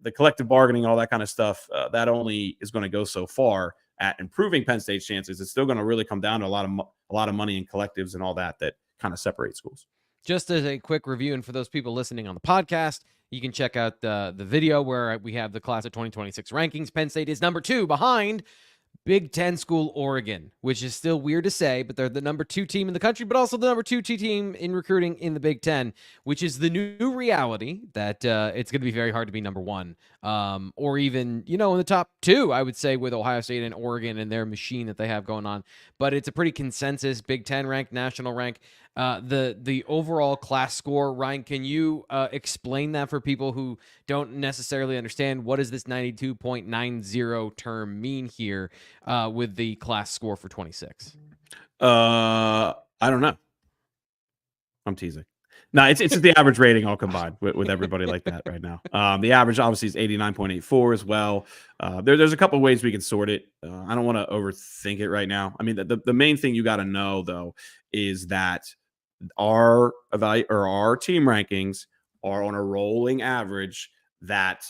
the collective bargaining, all that kind of stuff, that only is going to go so far at improving Penn State's chances. It's still going to really come down to a lot of money in collectives and all that kind of separate schools. Just as a quick review, and for those people listening on the podcast, you can check out the video where we have the class of 2026 rankings. Penn State is number 2 behind Big Ten school Oregon, which is still weird to say, but they're the number 2 team in the country, but also the number 2 team in recruiting in the Big Ten, which is the new reality that it's going to be very hard to be number 1, or even, in the top 2, I would say, with Ohio State and Oregon and their machine that they have going on. But it's a pretty consensus Big Ten rank, national rank. The overall class score, Ryan, can you explain that for people who don't necessarily understand what does this 92.90 term mean here with the class score for 26? I don't know. I'm teasing. No, it's the average rating all combined with everybody like that right now. The average obviously is 89.84 as well. There's a couple of ways we can sort it. I don't want to overthink it right now. I mean, the main thing you got to know though is that our team rankings are on a rolling average that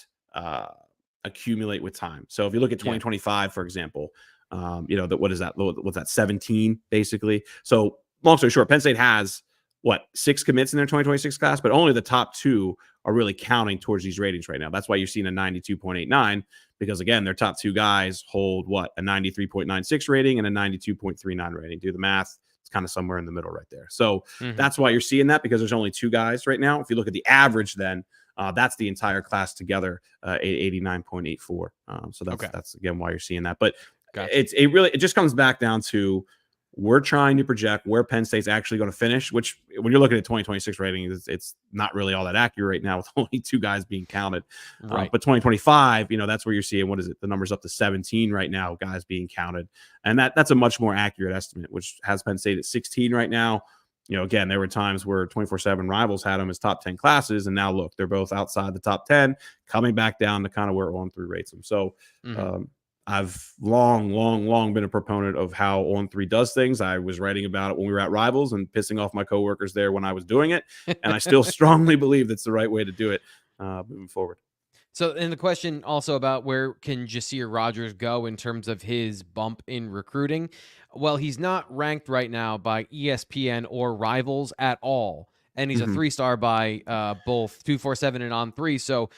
accumulate with time. So if you look at 2025, for example, what is that? What's that? 17 basically. So long story short, Penn State has 6 commits in their 2026 class, but only the top 2 are really counting towards these ratings right now. That's why you're seeing a 92.89, because again, their top 2 guys hold a 93.96 rating and a 92.39 rating. Do the math. It's kind of somewhere in the middle right there. So that's why you're seeing that, because there's only 2 guys right now. If you look at the average, then that's the entire class together, 89.84. So that's again why you're seeing that. But gotcha. It just comes back down to, we're trying to project where Penn State's actually going to finish, which when you're looking at 2026 rating, it's not really all that accurate right now with only 2 guys being counted. Right. But 2025, that's where you're seeing, the number's up to 17 right now, guys being counted. And that's a much more accurate estimate, which has Penn State at 16 right now. Again, there were times where 24/7 Rivals had them as top 10 classes. And now look, they're both outside the top 10, coming back down to kind of where On3 rates them. So, I've long been a proponent of how On3 does things. I was writing about it when we were at Rivals and pissing off my coworkers there when I was doing it. And I still strongly believe that's the right way to do it moving forward. So, and the question also about where can Jasir Rogers go in terms of his bump in recruiting? Well, he's not ranked right now by ESPN or Rivals at all. And he's a 3-star by both 247 and On3. So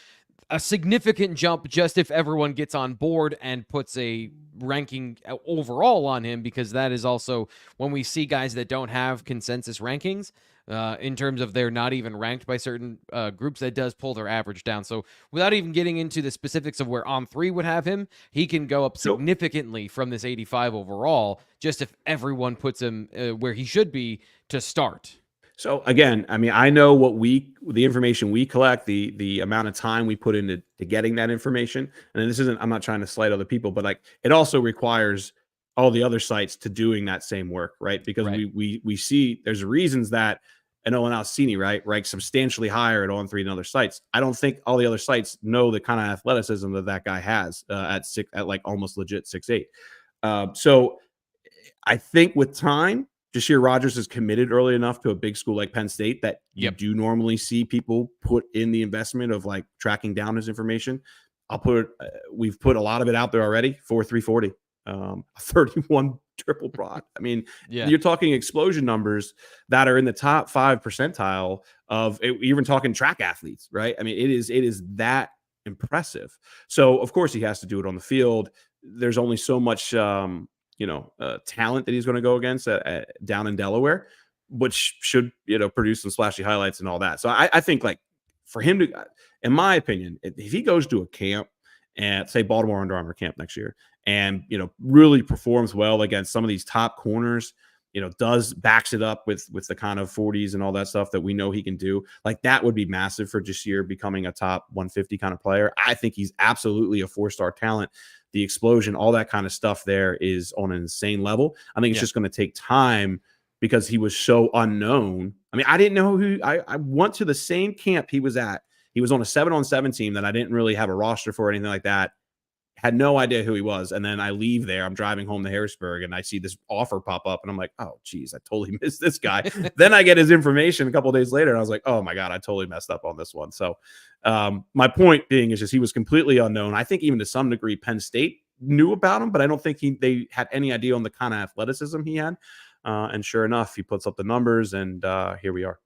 a significant jump just if everyone gets on board and puts a ranking overall on him, because that is also when we see guys that don't have consensus rankings, in terms of they're not even ranked by certain groups. That does pull their average down. So without even getting into the specifics of where On3 would have him, he can go up significantly from this 85 overall, just if everyone puts him where he should be to start. So again, I mean, I know the information we collect, the amount of time we put into getting that information. And this isn't, I'm not trying to slight other people, but like it also requires all the other sites to doing that same work, right? Because we see there's reasons that an Owen Alcini, right, ranks substantially higher at On3 than other sites. I don't think all the other sites know the kind of athleticism that guy has at like almost legit 6'8". So I think with time, Jashir Rogers is committed early enough to a big school like Penn State that you do normally see people put in the investment of like tracking down his information. We've put a lot of it out there already. 4.340, 31 triple prod. I mean, you're talking explosion numbers that are in the top 5 percentile of even talking track athletes, right? I mean, it is that impressive. So of course he has to do it on the field. There's only so much, talent that he's going to go against down in Delaware, which should, produce some splashy highlights and all that. So I think like for him to, in my opinion, if he goes to a camp and say Baltimore Under Armour camp next year and, really performs well against some of these top corners, backs it up with the kind of 40s and all that stuff that we know he can do, like that would be massive for Jashir becoming a top 150 kind of player. I think he's absolutely a 4-star talent. The explosion, all that kind of stuff there is on an insane level. I think it's just going to take time because he was so unknown. I mean, I didn't know who I went to the same camp he was at. He was on a 7-on-7 team that I didn't really have a roster for or anything like that. Had no idea who he was. And then I leave there. I'm driving home to Harrisburg and I see this offer pop up and I'm like, oh, geez, I totally missed this guy. Then I get his information a couple of days later and I was like, oh my God, I totally messed up on this one. So my point being is just he was completely unknown. I think even to some degree Penn State knew about him, but I don't think they had any idea on the kind of athleticism he had. And sure enough, he puts up the numbers and here we are.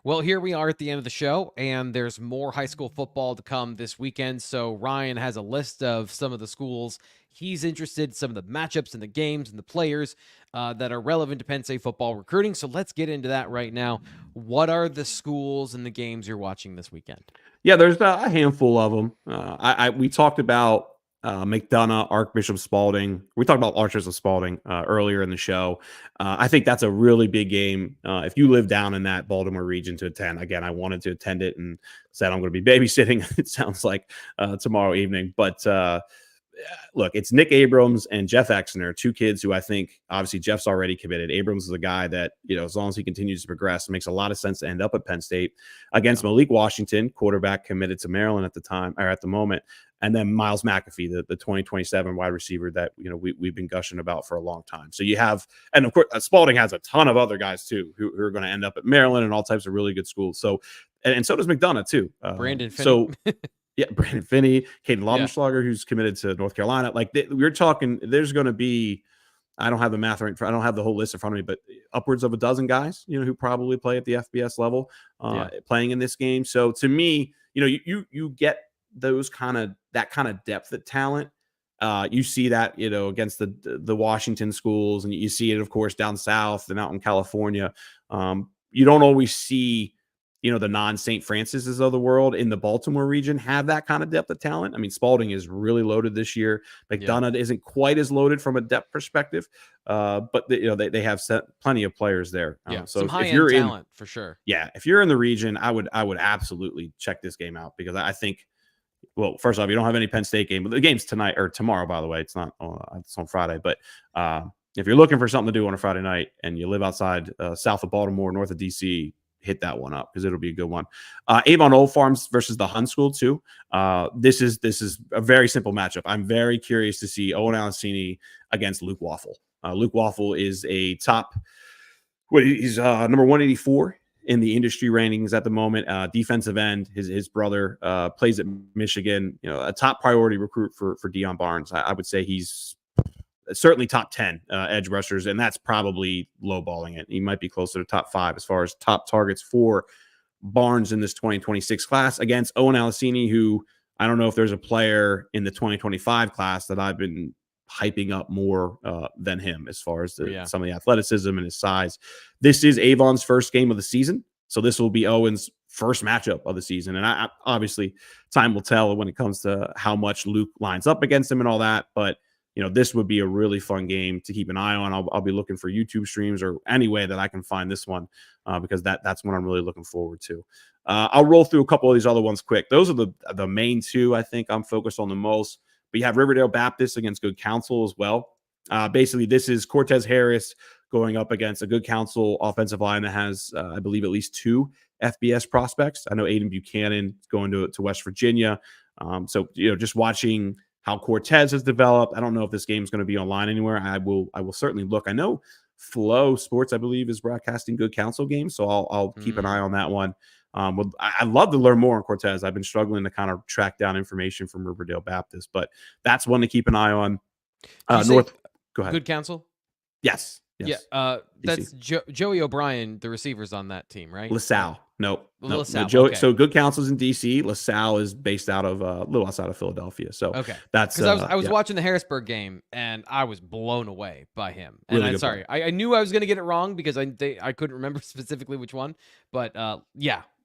Well, here we are at the end of the show, and there's more high school football to come this weekend. So Ryan has a list of some of the schools he's interested in, some of the matchups and the games and the players that are relevant to Penn State football recruiting. So let's get into that right now. What are the schools and the games you're watching this weekend? Yeah, there's a handful of them. We talked about McDonough, Archbishop Spalding. We talked about Archbishop Spalding earlier in the show. I think that's a really big game. If you live down in that Baltimore region to attend, again, I wanted to attend it and said I'm going to be babysitting. It sounds like tomorrow evening. But look, it's Nick Abrams and Jeff Exner, two kids who I think obviously Jeff's already committed. Abrams is a guy that, as long as he continues to progress, it makes a lot of sense to end up at Penn State against Malik Washington, quarterback committed to Maryland at the time or at the moment. And then Miles McAfee, the 2027 wide receiver that, we've been gushing about for a long time. So you have, and of course, Spalding has a ton of other guys too, who are going to end up at Maryland and all types of really good schools. So, and so does McDonough too. Brandon Finney. So yeah, Brandon Finney, Caden Laudenschlager, who's committed to North Carolina. Like we're talking, there's going to be, I don't have the math right. I don't have the whole list in front of me, but upwards of a dozen guys, who probably play at the FBS level, playing in this game. So to me, you get that kind of depth at talent. You see that, against the Washington schools, and you see it, of course, down south and out in California. You don't always see, the non-St. Francis's of the world in the Baltimore region have that kind of depth of talent. I mean, Spalding is really loaded this year. McDonough isn't quite as loaded from a depth perspective, but they have set plenty of players there. So some high-end talent for sure. Yeah, if you're in the region, I would absolutely check this game out because I think. Well, first off, you don't have any Penn State game, but the game's tonight or tomorrow, by the way. It's not, it's on Friday. But if you're looking for something to do on a Friday night and you live outside south of Baltimore, north of DC, hit that one up because it'll be a good one. Avon Old Farms versus the Hunt School too. This is a very simple matchup. I'm very curious to see Owen Alcini against Luke Waffle. Luke Waffle is a top, he's number 184 in the industry rankings at the moment. Defensive end, his brother plays at Michigan, a top priority recruit for Deion Barnes. I would say he's certainly top 10 edge rushers, and that's probably lowballing it. He might be closer to top 5 as far as top targets for Barnes in this 2026 class against Owen Alcini, who I don't know if there's a player in the 2025 class that I've been hyping up more than him as far as some of the athleticism and his size. This is Avon's first game of the season, so this will be Owen's first matchup of the season. And I obviously time will tell when it comes to how much Luke lines up against him and all that. But this would be a really fun game to keep an eye on. I'll be looking for YouTube streams or any way that I can find this one because that's what I'm really looking forward to. I'll roll through a couple of these other ones quick. Those are the main two I think I'm focused on the most. But you have Riverdale Baptist against Good Counsel as well. Basically, this is Cortez Harris going up against a Good Counsel offensive line that has, I believe, at least 2 FBS prospects. I know Aiden Buchanan is going to West Virginia. So just watching how Cortez has developed. I don't know if this game is going to be online anywhere. I will certainly look. I know Flow Sports, I believe, is broadcasting Good Counsel games, so I'll keep an eye on that one. I'd love to learn more on Cortez. I've been struggling to kind of track down information from Riverdale Baptist, but that's one to keep an eye on. Go ahead. Good Counsel? Yes. Yeah. That's Joey O'Brien, the receivers on that team, right? LaSalle. Nope. LaSalle. Okay. So Good Counsel's in DC. LaSalle is based out of a little outside of Philadelphia. So that's because I was watching the Harrisburg game and I was blown away by him. And really I knew I was going to get it wrong because I couldn't remember specifically which one. But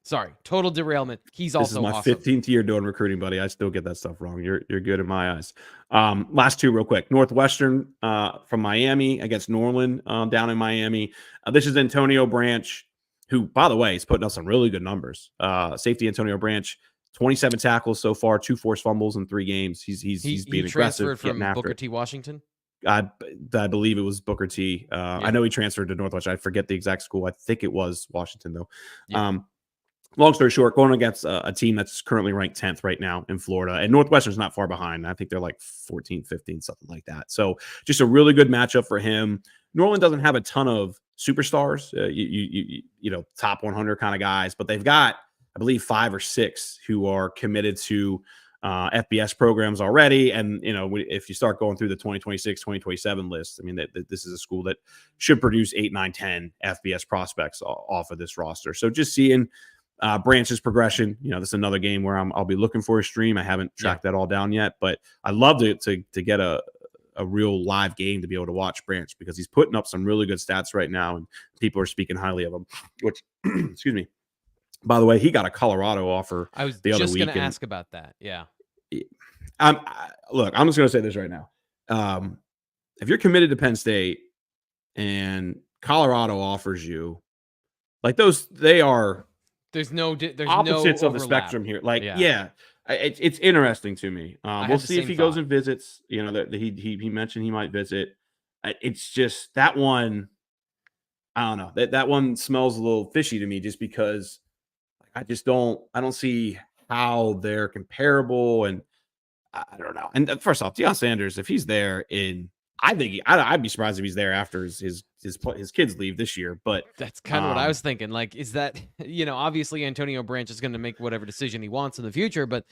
sorry, total derailment. He's also awesome. This is my 15th year doing recruiting, buddy. I still get that stuff wrong. You're good in my eyes. Last two real quick. Northwestern from Miami against Norland down in Miami. This is Antonio Branch, who, by the way, is putting up some really good numbers. Safety Antonio Branch, 27 tackles so far, 2 forced fumbles in 3 games. He's being aggressive. Transferred from Booker T. Washington? I believe it was Booker T. I know he transferred to Northwestern. I forget the exact school. I think it was Washington, though. Yeah. Long story short, going against a team that's currently ranked 10th right now in Florida, and Northwestern's not far behind. I think they're like 14, 15, something like that. So just a really good matchup for him. Norland doesn't have a ton of superstars, top 100 kind of guys, but they've got, I believe, 5 or 6 who are committed to FBS programs already. And, if you start going through the 2026, 2027 list, I mean, this is a school that should produce 8, 9, 10 FBS prospects off of this roster. So just seeing Branch's progression, this is another game where I'll be looking for a stream. I haven't tracked that all down yet, but I'd love to get a real live game to be able to watch Branch because he's putting up some really good stats right now and people are speaking highly of him, which, excuse me, by the way, he got a Colorado offer. I was the other just week. Going to ask about that. Yeah. Look, I'm just going to say this right now. If you're committed to Penn State and Colorado offers you like those, they are, there's opposites no of the spectrum here. Like, it's interesting to me. We'll see if he goes and visits. That he mentioned he might visit. It's just that one. I don't know. That one smells a little fishy to me, just because I don't see how they're comparable, and I don't know. And first off, Deion Sanders, if he's there I'd be surprised if he's there after his kids leave this year. But that's kind of what I was thinking. Like, is that, obviously Antonio Branch is going to make whatever decision he wants in the future, but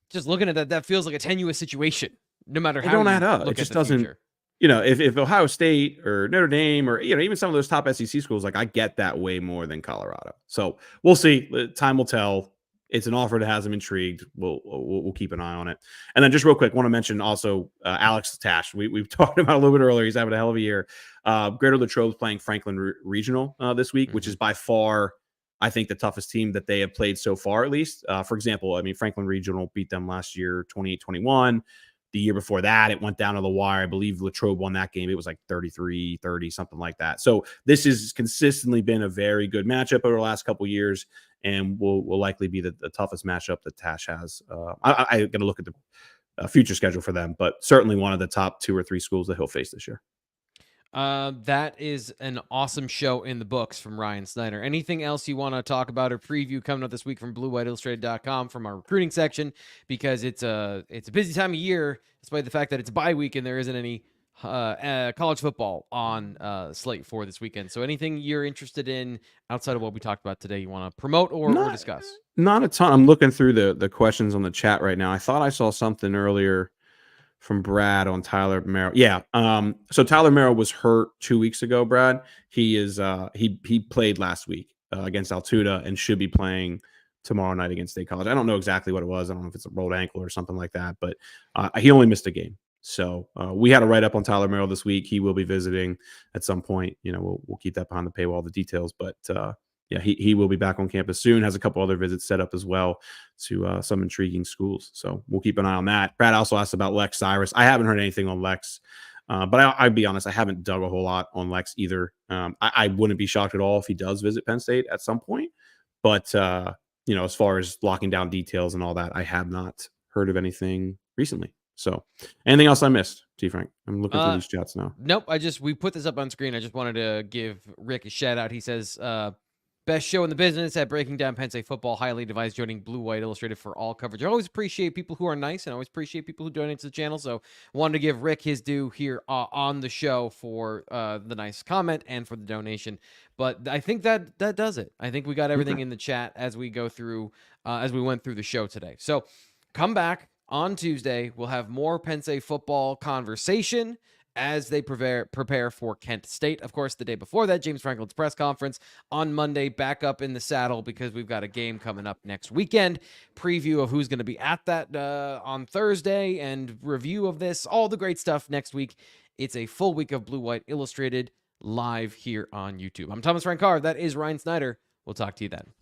just looking at that feels like a tenuous situation. No matter how it don't add up. It just doesn't. Future. If Ohio State or Notre Dame or even some of those top SEC schools, like I get that way more than Colorado. So we'll see. Time will tell. It's an offer that has him intrigued. We'll keep an eye on it. And then just real quick, want to mention also Alex Tash. We've talked about a little bit earlier. He's having a hell of a year. Greater Latrobe playing Franklin Regional this week, which is by far, I think, the toughest team that they have played so far, at least. For example, Franklin Regional beat them last year, 28-21. The year before that, it went down to the wire. I believe Latrobe won that game. It was like 33-30, something like that. So this has consistently been a very good matchup over the last couple of years, and will likely be the toughest matchup that Tash has. I got to look at the future schedule for them, but certainly one of the top 2 or 3 schools that he'll face this year. That is an awesome show in the books from Ryan Snyder. Anything else you want to talk about or preview coming up this week from BlueWhiteIllustrated.com from our recruiting section? Because it's a busy time of year, despite the fact that it's a bye week and there isn't any college football on slate for this weekend. So anything you're interested in outside of what we talked about today you want to promote or discuss? Not a ton. I'm looking through the questions on the chat right now. I thought I saw something earlier from Brad on Tyler Merrill. Yeah. So Tyler Merrill was hurt 2 weeks ago, Brad. He is he played last week against Altoona and should be playing tomorrow night against State College. I don't know exactly what it was. I don't know if it's a rolled ankle or something like that, but he only missed a game. So we had a write up on Tyler Merrill this week. He will be visiting at some point. We'll keep that behind the paywall, the details. But yeah, he will be back on campus soon. Has a couple other visits set up as well to some intriguing schools. So we'll keep an eye on that. Brad also asked about Lex Cyrus. I haven't heard anything on Lex, but I'd be honest, I haven't dug a whole lot on Lex either. I wouldn't be shocked at all if he does visit Penn State at some point. But as far as locking down details and all that, I have not heard of anything recently. So anything else I missed, T. Frank? I'm looking through these chats now. Nope. We put this up on screen. I just wanted to give Rick a shout out. He says, best show in the business at breaking down Penn State football. Highly advised joining Blue White Illustrated for all coverage. I always appreciate people who are nice and I always appreciate people who donate to the channel. So wanted to give Rick his due here on the show for the nice comment and for the donation. But I think that does it. I think we got everything in the chat as we go through, as we went through the show today. So come back on Tuesday. We'll have more Penn State football conversation as they prepare for Kent State. Of course, the day before that, James Franklin's press conference. On Monday, back up in the saddle because we've got a game coming up next weekend. Preview of who's going to be at that on Thursday and review of this. All the great stuff next week. It's a full week of Blue White Illustrated live here on YouTube. I'm Thomas Frank Carr. That is Ryan Snyder. We'll talk to you then.